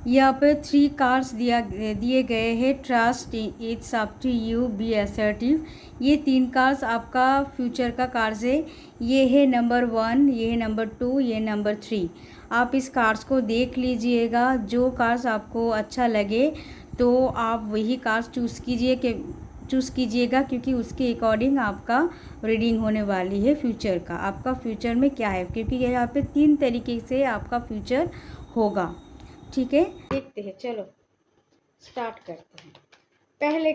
यहाँ पे 3 कार्ड्स दिए गए हैं। Trust, it's up to you, be assertive. ये 3 कार्ड्स आपका फ्यूचर का कार्ड्स है। ये है नंबर 1, ये है नंबर 2, ये नंबर 3। आप इस कार्ड्स को देख लीजिएगा। जो कार्ड्स आपको अच्छा लगे तो आप वही कार्ड्स चूज़ कीजिएगा, क्योंकि उसके अकॉर्डिंग आपका रीडिंग होने वाली है फ्यूचर का। आपका फ्यूचर में क्या है, क्योंकि यहाँ पे 3 तरीके से आपका फ्यूचर होगा। ठीक है, देखते हैं। चलो स्टार्ट करते हैं। पहले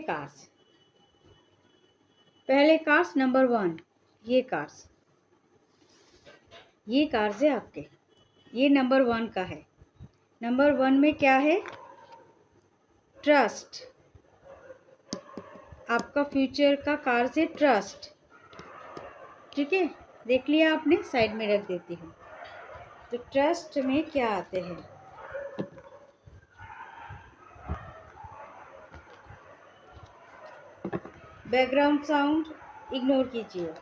कार्ड्स नंबर 1, ये कार्ड्स है आपके। ये नंबर 1 का है। नंबर 1 में क्या है? ट्रस्ट। आपका फ्यूचर का कार्ड है ट्रस्ट। ठीक है, देख लिया आपने, साइड में रख देती हूँ। तो ट्रस्ट में क्या आते हैं? बैकग्राउंड साउंड इग्नोर कीजिए।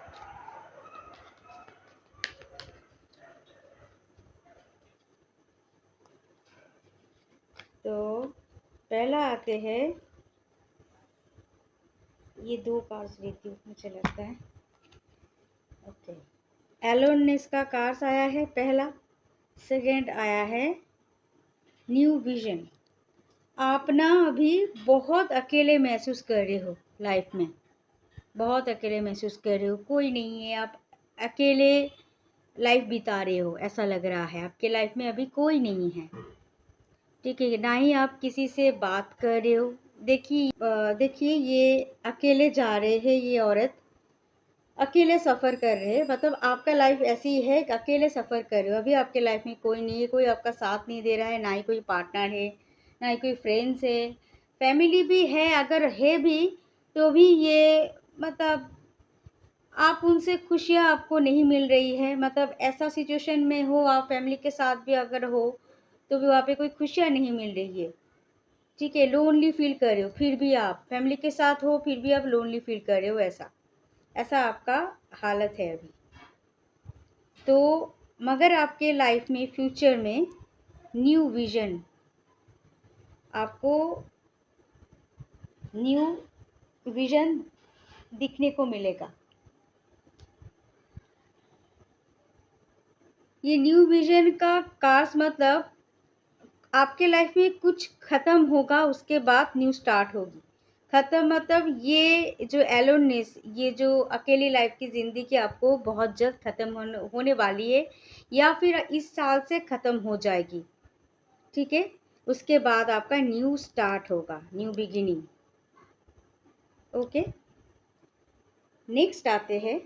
तो पहला आते हैं, ये 2 कार्ड्स लेती हूँ, मुझे लगता है। ओके, एलोननेस का कार्ड्स आया है पहला। सेकेंड आया है न्यू विजन। आप ना अभी बहुत अकेले महसूस कर रहे हो लाइफ में, बहुत अकेले महसूस कर रहे हो, कोई नहीं है, आप अकेले लाइफ बिता रहे हो, ऐसा लग रहा है। आपके लाइफ में अभी कोई नहीं है। ठीक है, ना ही आप किसी से बात कर रहे हो। देखिए ये अकेले जा रहे हैं, ये औरत अकेले सफ़र कर रहे हैं। मतलब आपका लाइफ ऐसी है कि अकेले सफ़र कर रहे हो। अभी आपके लाइफ में कोई नहीं है, कोई आपका साथ नहीं दे रहा है, ना ही कोई पार्टनर है, ना ही कोई फ्रेंड्स है। फैमिली भी है, अगर है भी तो भी ये मतलब आप उनसे खुशियाँ आपको नहीं मिल रही है। मतलब ऐसा सिचुएशन में हो, आप फैमिली के साथ भी अगर हो तो भी वहाँ पे कोई खुशियाँ नहीं मिल रही है। ठीक है, लोनली फील कर रहे हो, फिर भी आप फैमिली के साथ हो, फिर भी आप लोनली फील कर रहे हो, ऐसा ऐसा आपका हालत है अभी। तो मगर आपके लाइफ में फ्यूचर में न्यू विजन, आपको न्यू विजन दिखने को मिलेगा। ये न्यू विजन का कार्स मतलब आपके लाइफ में कुछ ख़त्म होगा, उसके बाद न्यू स्टार्ट होगी। ख़त्म मतलब ये जो एलोननेस, ये जो अकेली लाइफ की ज़िंदगी आपको बहुत जल्द ख़त्म होने वाली है, या फिर इस साल से ख़त्म हो जाएगी। ठीक है, उसके बाद आपका न्यू स्टार्ट होगा, न्यू बिगिनिंग। ओके, नेक्स्ट आते हैं।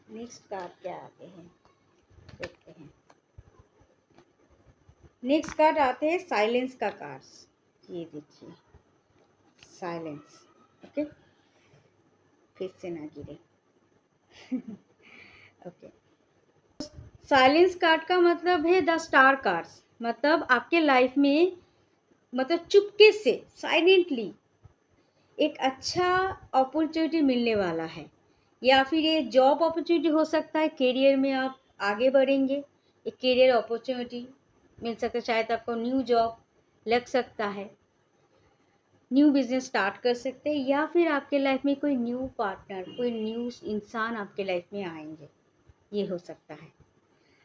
नेक्स्ट कार्ड क्या आते हैं, देखते हैं। नेक्स्ट कार्ड आते हैं साइलेंस का कार्ड्स। ये देखिए, साइलेंस। ओके, फिर से ना गिरे। ओके, साइलेंस कार्ड का मतलब है द स्टार कार्ड्स। मतलब आपके लाइफ में, मतलब चुपके से साइलेंटली एक अच्छा अपॉर्चुनिटी मिलने वाला है, या फिर ये जॉब अपॉर्चुनिटी हो सकता है। करियर में आप आगे बढ़ेंगे, एक करियर अपॉर्चुनिटी मिल सकता है, शायद आपको न्यू जॉब लग सकता है, न्यू बिजनेस स्टार्ट कर सकते हैं, या फिर आपके लाइफ में कोई न्यू पार्टनर, कोई न्यू इंसान आपके लाइफ में आएंगे, ये हो सकता है।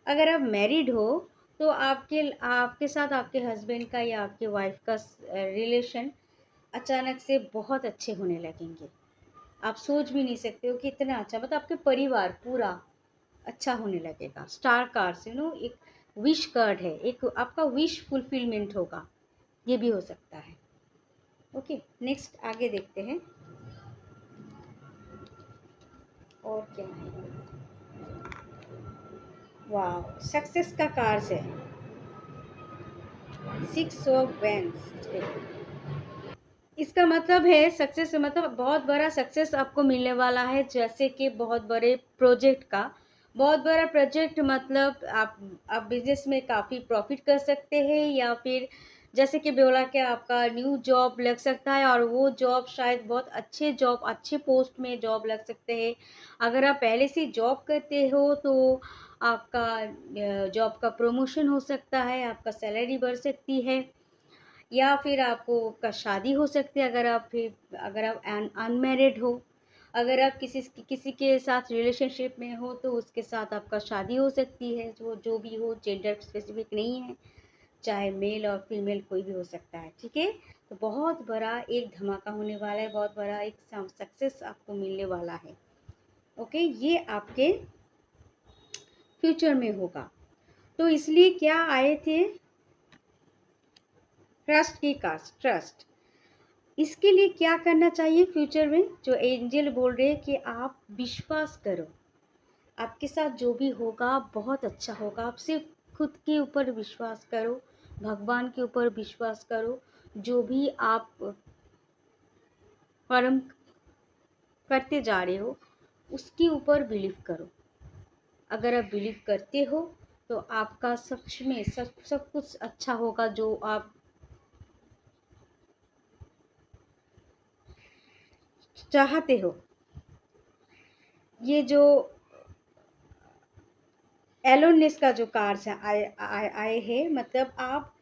अगर आप मैरिड हो तो आपके आपके साथ आपके हस्बैंड का या आपके वाइफ का रिलेशन अचानक से बहुत अच्छे होने लगेंगे। आप सोच भी नहीं सकते हो कि इतना अच्छा, मतलब आपके परिवार पूरा अच्छा होने लगेगा। स्टार कार्ड से एक विश कार्ड है, एक आपका विश फुलफिलमेंट होगा, ये भी हो सकता है। ओके, नेक्स्ट आगे देखते हैं और क्या है। वाह, सक्सेस का कार्ड है, 6 ऑफ वैंड्स। इसका मतलब है सक्सेस, मतलब बहुत बड़ा सक्सेस आपको मिलने वाला है। जैसे कि बहुत बड़े प्रोजेक्ट का, बहुत बड़ा प्रोजेक्ट, मतलब आप बिजनेस में काफ़ी प्रॉफिट कर सकते हैं, या फिर जैसे कि बोला कि आपका न्यू जॉब लग सकता है, और वो जॉब शायद बहुत अच्छे जॉब, अच्छे पोस्ट में जॉब लग सकते हैं। अगर आप पहले से जॉब करते हो तो आपका जॉब का प्रमोशन हो सकता है, आपका सैलरी बढ़ सकती है, या फिर आपको का शादी हो सकती है अगर आप अनमैरिड हो। अगर आप किसी के साथ रिलेशनशिप में हो तो उसके साथ आपका शादी हो सकती है, जो भी हो, जेंडर स्पेसिफिक नहीं है, चाहे मेल और फीमेल कोई भी हो सकता है। ठीक है, तो बहुत बड़ा एक धमाका होने वाला है, बहुत बड़ा एक सक्सेस आपको मिलने वाला है। ओके, ये आपके फ्यूचर में होगा। तो इसलिए क्या आए थे, ट्रस्ट की कार्ड, ट्रस्ट। इसके लिए क्या करना चाहिए फ्यूचर में, जो एंजल बोल रहे हैं कि आप विश्वास करो, आपके साथ जो भी होगा बहुत अच्छा होगा। आप सिर्फ खुद के ऊपर विश्वास करो, भगवान के ऊपर विश्वास करो, जो भी आप कर्म करते जा रहे हो उसके ऊपर बिलीव करो। अगर आप बिलीव करते हो तो आपका सच में सब कुछ अच्छा होगा, जो आप चाहते हो। ये जो एलोननेस का जो कार्ड्स आए हैं, मतलब आप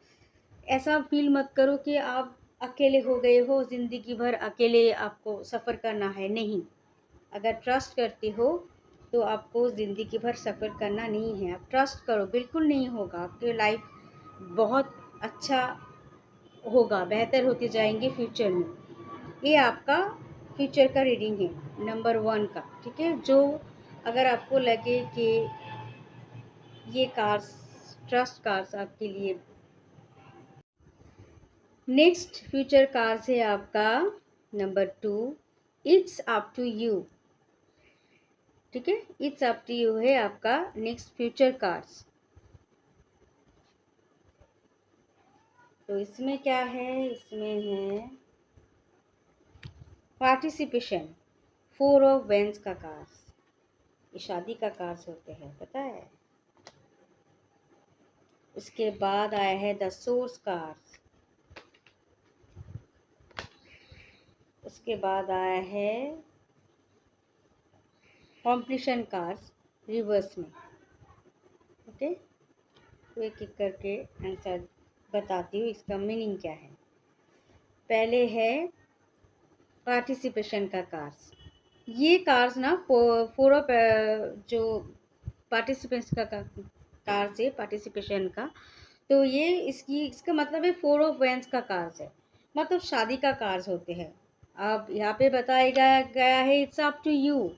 ऐसा फील मत करो कि आप अकेले हो गए हो, ज़िंदगी भर अकेले आपको सफ़र करना है, नहीं। अगर ट्रस्ट करते हो तो आपको ज़िंदगी भर सफ़र करना नहीं है। आप ट्रस्ट करो, बिल्कुल नहीं होगा, आपकी लाइफ बहुत अच्छा होगा, बेहतर होते जाएंगे फ्यूचर में। ये आपका फ्यूचर का रीडिंग है नंबर 1 का। ठीक है, जो अगर आपको लगे कि ये कार्ड्स, ट्रस्ट कार्ड्स आपके लिए। नेक्स्ट फ्यूचर कार्ड्स है आपका number 2, it's up to you. ठीक है, इट्स अप टू यू है आपका नेक्स्ट फ्यूचर कार्ड्स। तो इसमें क्या है, इसमें है पार्टिसिपेशन, 4 ऑफ वेंस का कार्ड्स। ये शादी का कार्ड्स होते हैं, पता है। उसके बाद आया है द सोर्स कार्ड्स। उसके बाद आया है कॉम्प्लीशन कार्ड्स रिवर्स में। ओके, तो एक एक करके आंसर बताती हूँ, इसका मीनिंग क्या है। पहले है पार्टिसिपेशन का कार्ड्स। ये कार्ड्स ना फोर ऑफ जो पार्टिसिपेंट्स का कार्ड्स है, पार्टिसिपेशन का। तो ये इसका मतलब है 4 ऑफ वेंस का कार्ड्स है, मतलब शादी का कार्ड्स होते हैं। अब यहाँ पे बताया गया है इट्स अप टू यू,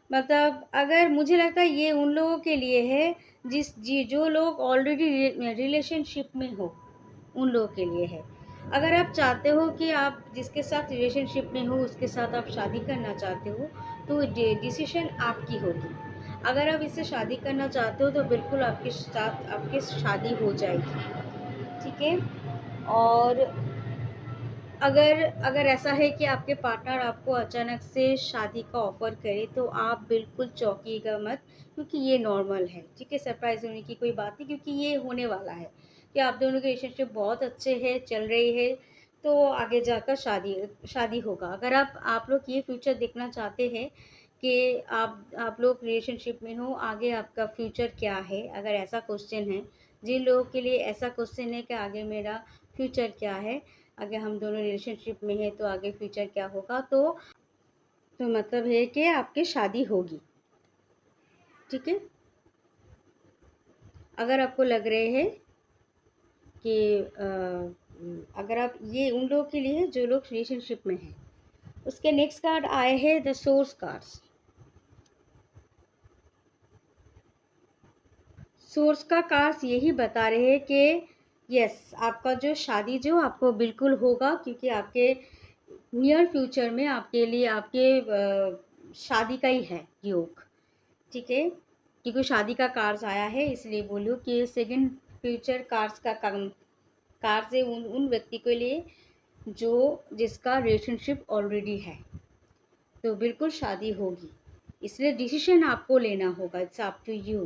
मतलब अगर मुझे लगता है ये उन लोगों के लिए है जो लोग ऑलरेडी रिलेशनशिप में हो, उन लोगों के लिए है। अगर आप चाहते हो कि आप जिसके साथ रिलेशनशिप में हो उसके साथ आप शादी करना चाहते हो तो डिसीजन आपकी होगी। अगर आप इससे शादी करना चाहते हो तो बिल्कुल आपके साथ आपकी शादी हो जाएगी। ठीक है, और अगर अगर ऐसा है कि आपके पार्टनर आपको अचानक से शादी का ऑफर करे तो आप बिल्कुल चौंकिएगा मत, क्योंकि ये नॉर्मल है। ठीक है, सरप्राइज होने की कोई बात नहीं, क्योंकि ये होने वाला है कि आप दोनों के रिलेशनशिप बहुत अच्छे हैं, चल रही है, तो आगे जाकर शादी शादी होगा। अगर आप लोग ये फ्यूचर देखना चाहते हैं कि आप लोग रिलेशनशिप में हो, आगे आपका फ्यूचर क्या है, अगर ऐसा क्वेश्चन है, जिन लोगों के लिए ऐसा क्वेश्चन है कि आगे मेरा फ्यूचर क्या है, अगर हम दोनों रिलेशनशिप में हैं तो आगे फ्यूचर क्या होगा, तो मतलब है कि आपकी शादी होगी। ठीक है, अगर आपको लग रहे हैं कि अगर आप, ये उन लोगों के लिए जो लोग रिलेशनशिप में हैं। उसके नेक्स्ट कार्ड आए हैं द सोर्स कार्ड्स। सोर्स का कार्ड्स यही बता रहे हैं कि यस, आपका जो शादी जो आपको बिल्कुल होगा, क्योंकि आपके नियर फ्यूचर में आपके लिए आपके शादी का ही है योग। ठीक है, क्योंकि शादी का कार्ड्स आया है इसलिए बोलूँ कि सेकंड फ्यूचर कार्ड्स का कार्ड्स है उन व्यक्ति के लिए जो जिसका रिलेशनशिप ऑलरेडी है, तो बिल्कुल शादी होगी। इसलिए डिसीजन आपको लेना होगा, इट्स अप टू यू,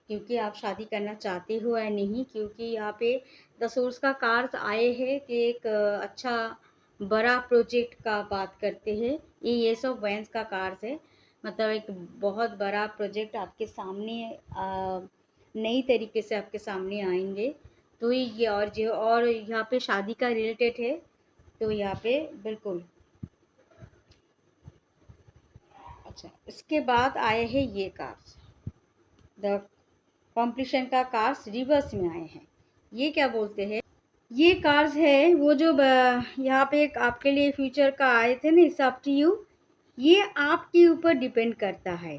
क्योंकि आप शादी करना चाहते हो या नहीं। क्योंकि यहाँ पे द सोर्स का कार्ड्स आए हैं कि एक अच्छा बड़ा प्रोजेक्ट का बात करते हैं। ये सब वेंस का कार्ड्स है, मतलब एक बहुत बड़ा प्रोजेक्ट आपके सामने नई तरीके से आपके सामने आएंगे। तो ये और यहाँ पे शादी का रिलेटेड है, तो यहाँ पे बिल्कुल। अच्छा, इसके बाद आए हैं ये कार्ड्स, द कॉम्प्लीशन का कार्ड्स रिवर्स में आए हैं। ये क्या बोलते हैं, ये कार्ड्स है वो जो यहाँ पे एक आपके लिए फ्यूचर का आए थे ना, इट्स अप टू यू। ये आपके ऊपर डिपेंड करता है।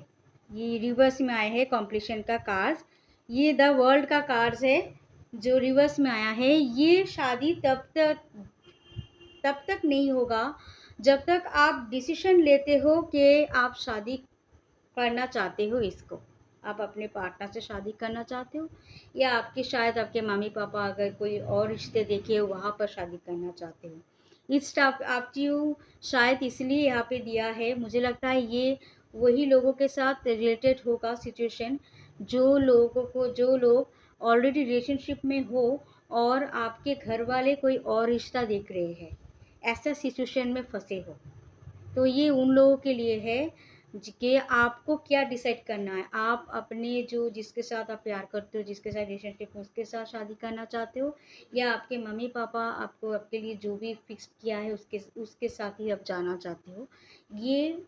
ये रिवर्स में आए हैं कॉम्प्लीशन का कार्ड्स। ये द वर्ल्ड का कार्ड्स है जो रिवर्स में आया है। ये शादी तब तक नहीं होगा जब तक आप डिसीजन लेते हो कि आप शादी करना चाहते हो इसको, आप अपने पार्टनर से शादी करना चाहते हो, या आपके शायद आपके मम्मी पापा अगर कोई और रिश्ते देखे हो वहाँ पर शादी करना चाहते हो। इट्स आप यू शायद इसलिए यहाँ पे दिया है। मुझे लगता है ये वही लोगों के साथ रिलेटेड होगा सिचुएशन, जो लोग ऑलरेडी रिलेशनशिप में हो और आपके घर वाले कोई और रिश्ता देख रहे हैं, ऐसा सिचुएशन में फंसे हो। तो ये उन लोगों के लिए है कि आपको क्या डिसाइड करना है। आप अपने जो जिसके साथ आप प्यार करते हो, जिसके साथ रिलेशनशिप में, उसके साथ शादी करना चाहते हो, या आपके मम्मी पापा आपको आपके लिए जो भी फिक्स किया है उसके साथ ही आप जाना चाहते हो। ये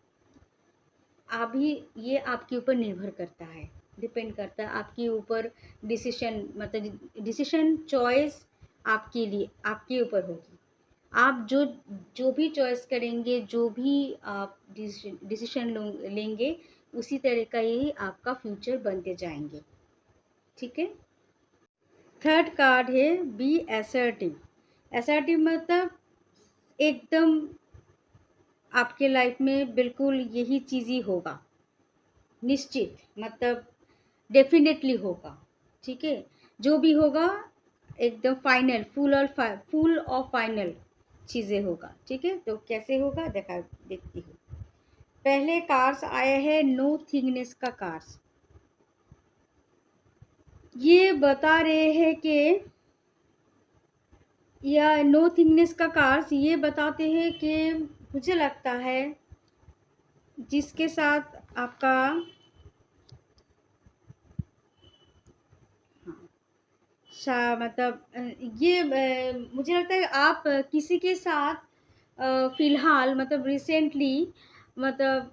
अभी ये आपके ऊपर निर्भर करता है, डिपेंड करता है आपके ऊपर। डिसीजन मतलब डिसीजन चॉइस आपके लिए आपके ऊपर होगी। आप जो भी चॉइस करेंगे, जो भी आप डिसीजन लेंगे, उसी तरह का ही आपका फ्यूचर बनते जाएंगे। ठीक है। थर्ड कार्ड है बी असर्टिव। असर्टिव मतलब एकदम आपके लाइफ में बिल्कुल यही चीज़ ही होगा, निश्चित, मतलब डेफिनेटली होगा। ठीक है, जो भी होगा एकदम फाइनल, फुल ऑफ फाइनल चीज़ें होगा। ठीक है, तो कैसे होगा देखती हूँ। पहले कार्ड्स आया है नो थिंगनेस का कार्ड्स। ये बता रहे हैं कि या नो थिंगनेस का कार्ड्स ये बताते हैं कि मुझे लगता है जिसके साथ आपका मतलब ये मुझे लगता है आप किसी के साथ फिलहाल मतलब रिसेंटली, मतलब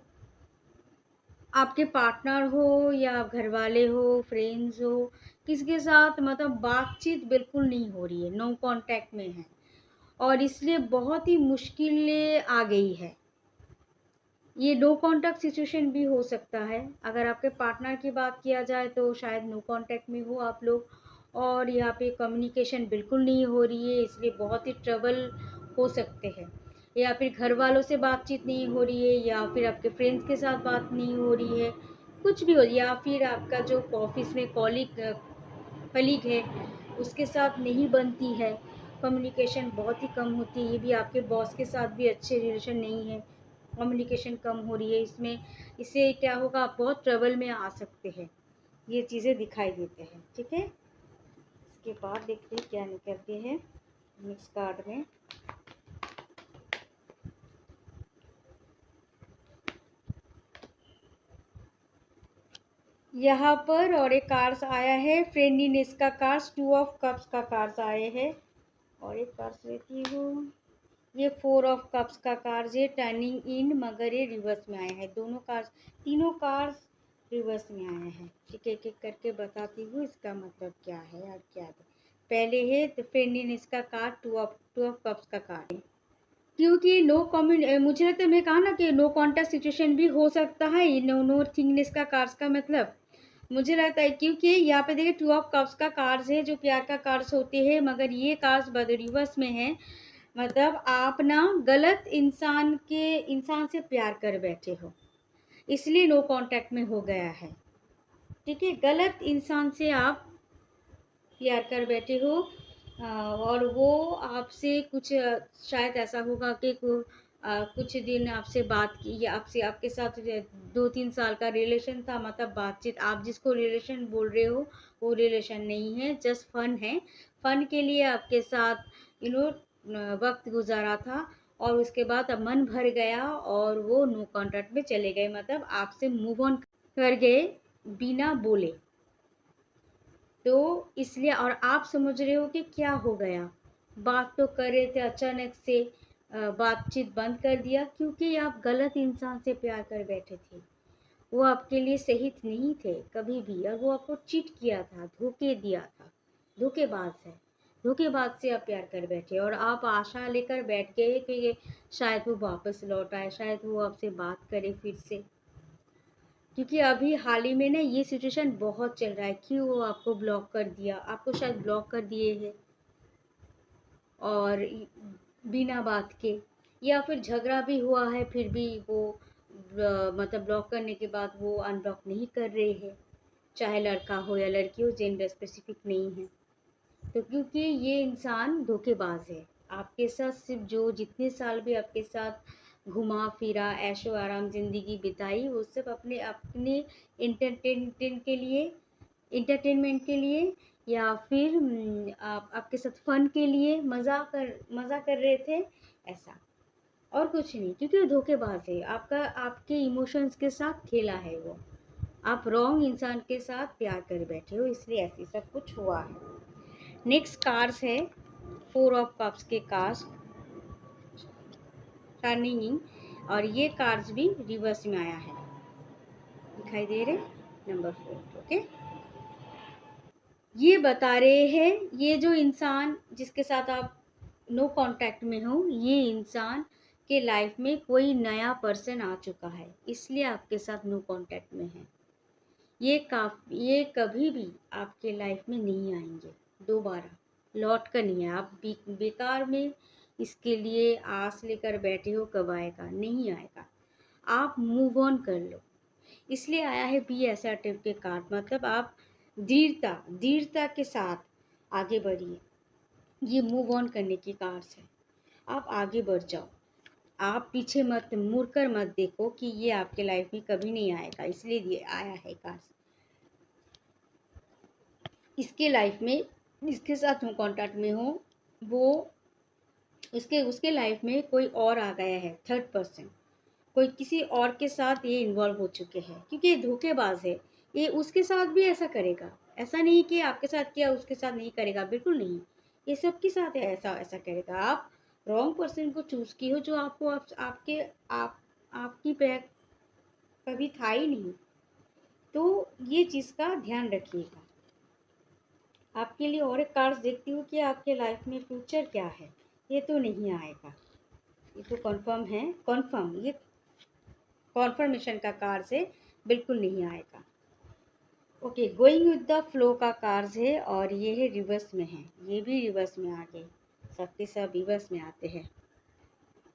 आपके पार्टनर हो या घर वाले हो, फ्रेंड्स हो, किसी के साथ मतलब बातचीत बिल्कुल नहीं हो रही है, नो कांटेक्ट में है, और इसलिए बहुत ही मुश्किलें आ गई है। ये नो कांटेक्ट सिचुएशन भी हो सकता है। अगर आपके पार्टनर की बात किया जाए तो शायद नो कांटेक्ट में हो आप लोग, और यहाँ पे कम्युनिकेशन बिल्कुल नहीं हो रही है, इसलिए बहुत ही ट्रबल हो सकते हैं। या फिर घर वालों से बातचीत नहीं हो रही है, या फिर आपके फ्रेंड्स के साथ बात नहीं हो रही है, कुछ भी हो, या फिर आपका जो ऑफिस में कलीग है उसके साथ नहीं बनती है, कम्युनिकेशन बहुत ही कम होती है। ये भी आपके बॉस के साथ भी अच्छे रिलेशन नहीं है, कम्युनिकेशन कम हो रही है। इससे क्या होगा, आप बहुत ट्रबल में आ सकते हैं। ये चीज़ें दिखाई देते हैं। ठीक है, इसके बाद देखते हैं क्या निकलते हैं नेक्स्ट कार्ड में। यहाँ पर और एक कार्ड्स आया है फ्रेंडलीनेस का कार्ड्स, 2 ऑफ कप्स का कार्ड्स आए हैं, और एक कार्ड्स लेती हूँ। ये 4 ऑफ कप्स का कार्ड्स है, टर्निंग इन, मगर ये रिवर्स में आया है। तीनों कार्ड्स रिवर्स में आए हैं। ठीक है, एक एक करके बताती हूँ इसका मतलब क्या है और क्या है। पहले है तो फ्रेंडलीनेस का कार्ड, टू ऑफ कप्स का कार्ड है। क्योंकि मुझे लगता है, मैं कहा ना कि नो कॉन्टैक्ट सिचुएशन भी हो सकता है। नो थिंगनेस का कार्ड्स का मतलब मुझे लगता है, क्योंकि यहाँ पे देखिए 2 ऑफ कप्स का कार्ड्स है जो प्यार का कार्ड्स होते हैं, मगर ये कार्ड्स रिवर्स में है। मतलब आप ना गलत इंसान से प्यार कर बैठे हो, इसलिए नो कांटेक्ट में हो गया है। ठीक है, गलत इंसान से आप प्यार कर बैठे हो, और वो आपसे कुछ शायद ऐसा होगा कि कुछ दिन आपसे बात की, या आपके साथ 2-3 साल का रिलेशन था, मतलब बातचीत, आप जिसको रिलेशन बोल रहे हो वो रिलेशन नहीं है, जस्ट फन है। फन के लिए आपके साथ वक्त गुजारा था, और उसके बाद अब मन भर गया और वो नो कॉन्टैक्ट में चले गए, मतलब आपसे मूव ऑन कर गए बिना बोले। तो इसलिए, और आप समझ रहे हो कि क्या हो गया, बात तो कर रहे थे, अचानक से बातचीत बंद कर दिया, क्योंकि आप गलत इंसान से प्यार कर बैठे थे। वो आपके लिए सही नहीं थे कभी भी, और वो आपको चीट किया था, धोखे दिया था, धोखेबाज है। धोखेबाज से आप प्यार कर बैठे और आप आशा लेकर बैठ गए कि शायद वो वापस लौट आए, शायद वो आपसे बात करे फिर से। क्योंकि अभी हाल ही में ना ये सिचुएशन बहुत चल रहा है कि वो आपको ब्लॉक कर दिया, आपको शायद ब्लॉक कर दिए है और बिना बात के, या फिर झगड़ा भी हुआ है फिर भी वो मतलब ब्लॉक करने के बाद वो अनब्लॉक नहीं कर रहे हैं, चाहे लड़का हो या लड़की हो, जेंडर स्पेसिफिक नहीं है। तो क्योंकि ये इंसान धोखेबाज है, आपके साथ सिर्फ जो जितने साल भी आपके साथ घुमा फिरा, ऐशो आराम ज़िंदगी बिताई, वो सिर्फ अपने अपने इंटरटेनमेंट के लिए या फिर आपके साथ फन के लिए मज़ा कर रहे थे, ऐसा और कुछ नहीं। क्योंकि वो धोखेबाज है, आपके इमोशंस के साथ खेला है वो, आप रॉन्ग इंसान के साथ प्यार कर बैठे हो, इसलिए ऐसी सब कुछ हुआ है। नेक्स्ट कार्ड्स है 4 ऑफ कप्स के कार्ड्स टर्निंग इन, और ये कार्ड्स भी रिवर्स में आया है, दिखाई दे रहे, नंबर 4। ओके, ये बता रहे हैं ये जो इंसान जिसके साथ आप नो कांटेक्ट में हो, ये इंसान के लाइफ में कोई नया पर्सन आ चुका है, इसलिए आपके साथ नो कांटेक्ट में है। ये कभी भी आपके लाइफ में नहीं आएंगे, दोबारा लौट कर नहीं है। आप बेकार में इसके लिए आस लेकर बैठे हो, कब आएगा, नहीं आएगा, आप मूव ऑन कर लो। इसलिए आया है बी असर्टिव के कार्ड, मतलब आप दृढ़ता के साथ आगे बढ़िए, ये मूव ऑन करने की कार्ड्स है। आप आगे बढ़ जाओ, आप पीछे मत मुड़कर मत देखो कि ये आपके लाइफ में कभी नहीं आएगा, इसलिए ये आया है कार्ड्स। इसके लाइफ में, इसके साथ हम कांटेक्ट में हो, वो उसके लाइफ में कोई और आ गया है, थर्ड पर्सन, कोई किसी और के साथ ये इन्वॉल्व हो चुके हैं, क्योंकि ये धोखेबाज है। ये उसके साथ भी ऐसा करेगा, ऐसा नहीं कि आपके साथ किया उसके साथ नहीं करेगा, बिल्कुल नहीं, ये सबके साथ है, ऐसा ऐसा करेगा। आप रॉन्ग पर्सन को चूज की हो, जो आपको आपकी पैर कभी था ही नहीं, तो ये चीज़ का ध्यान रखिएगा। आपके लिए और एक कार्ड्स देखती हूँ कि आपके लाइफ में फ्यूचर क्या है, ये तो नहीं आएगा, ये तो कंफर्म है, कंफर्म, ये कॉन्फर्मेशन का कार्ड्स है, बिल्कुल नहीं आएगा। Okay, going with the flow का कार्ड्स है और ये है रिवर्स में है, ये भी रिवर्स में आ गए, सबके सब रिवर्स में आते हैं।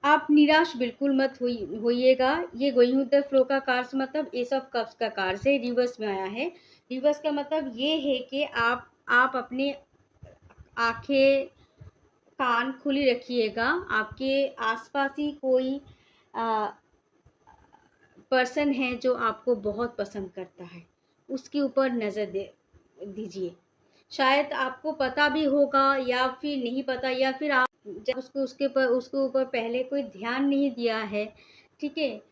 आप निराश बिल्कुल मत होइएगा। ये गोइंग विद द फ्लो का कार्ड्स मतलब एस ऑफ कप्स का कार्ड्स है, रिवर्स में आया है। रिवर्स का मतलब ये है कि आप अपने आंखें कान खुली रखिएगा, आपके आसपास ही कोई पर्सन है जो आपको बहुत पसंद करता है, उसके ऊपर नज़र दीजिए। शायद आपको पता भी होगा या फिर नहीं पता, या फिर आप जब उसके ऊपर पहले कोई ध्यान नहीं दिया है, ठीक है,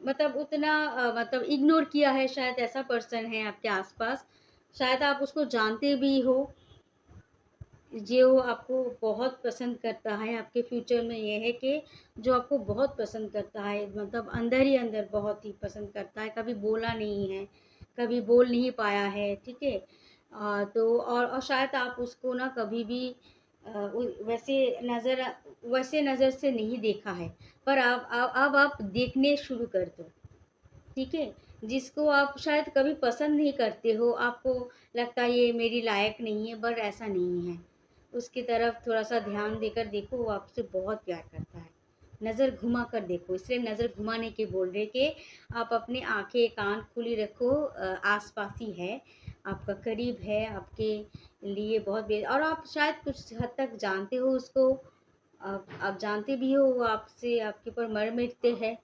मतलब उतना मतलब इग्नोर किया है, शायद ऐसा पर्सन है आपके आसपास, शायद आप उसको जानते भी हो, जो आपको बहुत पसंद करता है। आपके फ्यूचर में ये है कि जो आपको बहुत पसंद करता है, मतलब अंदर ही अंदर बहुत ही पसंद करता है, कभी बोला नहीं है, कभी बोल नहीं पाया है, ठीक है। तो और शायद आप उसको ना कभी भी वैसे नज़र से नहीं देखा है, पर अब आप देखने शुरू कर दो, ठीक है। जिसको आप शायद कभी पसंद नहीं करते हो, आपको लगता है ये मेरी लायक नहीं है, पर ऐसा नहीं है, उसकी तरफ थोड़ा सा ध्यान देकर देखो, वो आपसे बहुत प्यार करता है। नज़र घुमा कर देखो, इसलिए नज़र घुमाने के बोल रहे कि आप अपनी आंखें कान खुली रखो, आसपास ही है, आपका करीब है, आपके लिए बहुत और आप शायद कुछ हद तक जानते हो उसको, आप जानते भी हो वो आपसे आपके ऊपर मर मिटते हैं,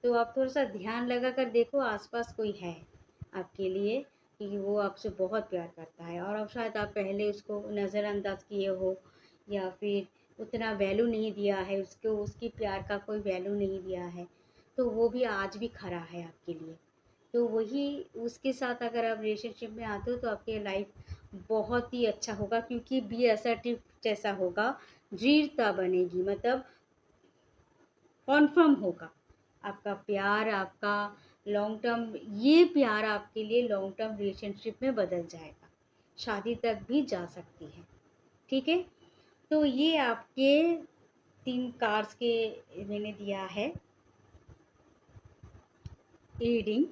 तो आप थोड़ा सा ध्यान लगा कर देखो, आसपास कोई है आपके लिए, कि वो आपसे बहुत प्यार करता है, और अब शायद आप पहले उसको नज़रअंदाज किए हो, या फिर उतना वैल्यू नहीं दिया है, उसको उसकी प्यार का कोई वैल्यू नहीं दिया है, तो वो भी आज भी खड़ा है आपके लिए। तो वही उसके साथ अगर आप रिलेशनशिप में आते हो तो आपकी लाइफ बहुत ही अच्छा होगा, क्योंकि बी असर्टिव जैसा होगा, दृढ़ता बनेगी, मतलब कॉन्फर्म होगा आपका प्यार, आपका लॉन्ग टर्म, ये प्यार आपके लिए लॉन्ग टर्म रिलेशनशिप में बदल जाएगा, शादी तक भी जा सकती है। ठीक है, तो ये आपके 3 कार्ड्स के मैंने दिया है रीडिंग।